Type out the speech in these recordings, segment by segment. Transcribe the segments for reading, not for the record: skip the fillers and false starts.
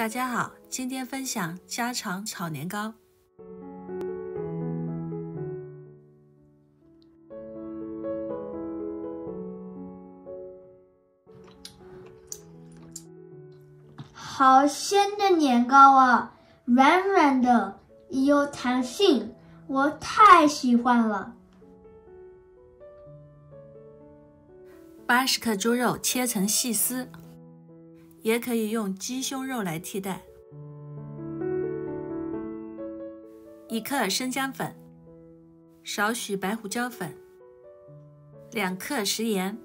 大家好，今天分享家常炒年糕。好鲜的年糕啊，软软的，有弹性，我太喜欢了。80克猪肉切成细丝，也可以用鸡胸肉来替代。1克生姜粉，少许白胡椒粉，2克食盐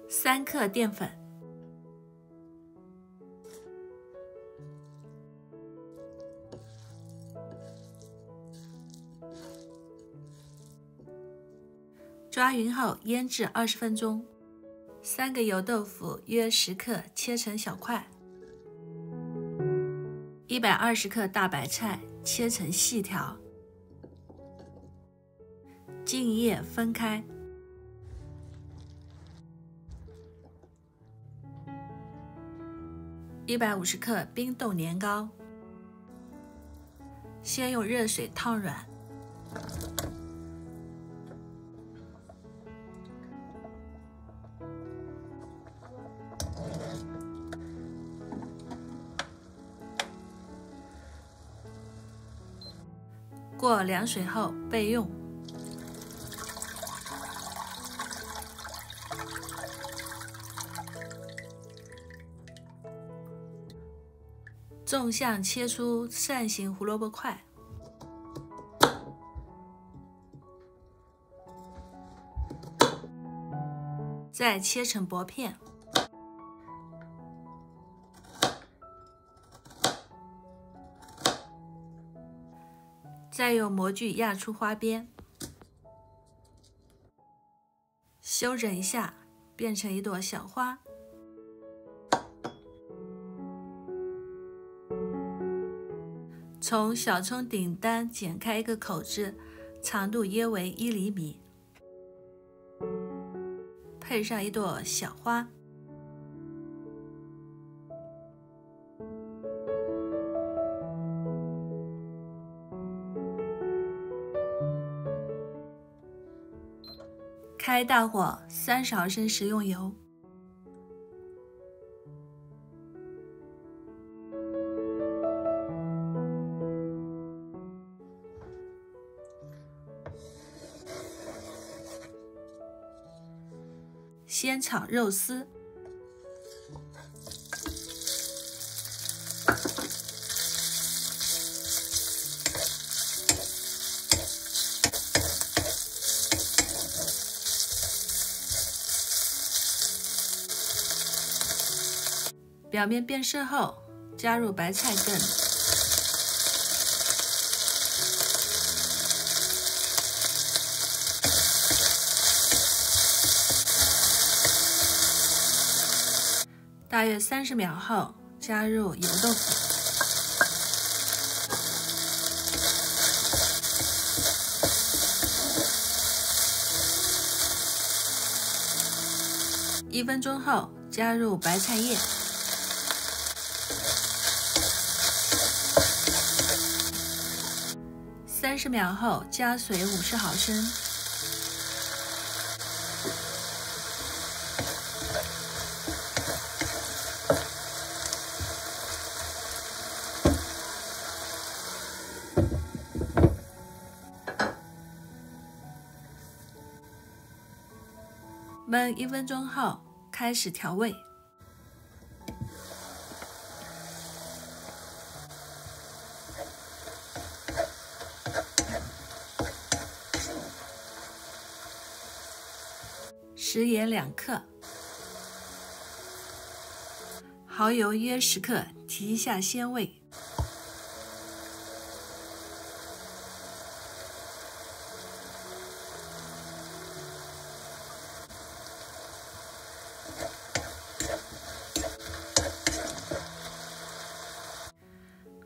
，3克淀粉。抓匀后腌制20分钟。3个油豆腐约10克，切成小块。120克大白菜，切成细条。茎叶分开。150克冰冻年糕，先用热水烫软。过凉水后备用。纵向切出扇形胡萝卜块，再切成薄片。再用模具压出花边，修整一下，变成一朵小花。从小葱顶端剪开一个口子，长度约为1厘米，配上一朵小花。开大火，30毫升食用油，先炒肉丝，表面变色后，加入白菜梗，大约30秒后，加入油豆腐，1分钟后，加入白菜叶。30秒后，加水50毫升。焖1分钟后，开始调味。食盐2克，蚝油约10克，提一下鲜味。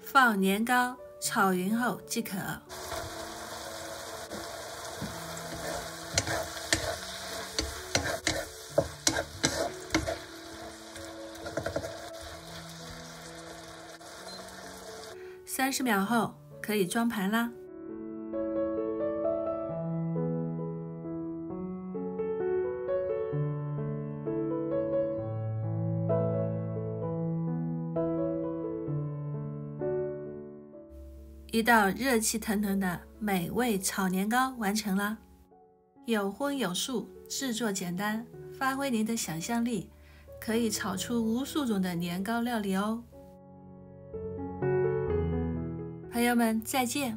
放年糕，炒匀后即可。30秒后可以装盘啦。一道热气腾腾的美味炒年糕完成了，有荤有素，制作简单，发挥您的想象力，可以炒出无数种的年糕料理哦。朋友们，再见。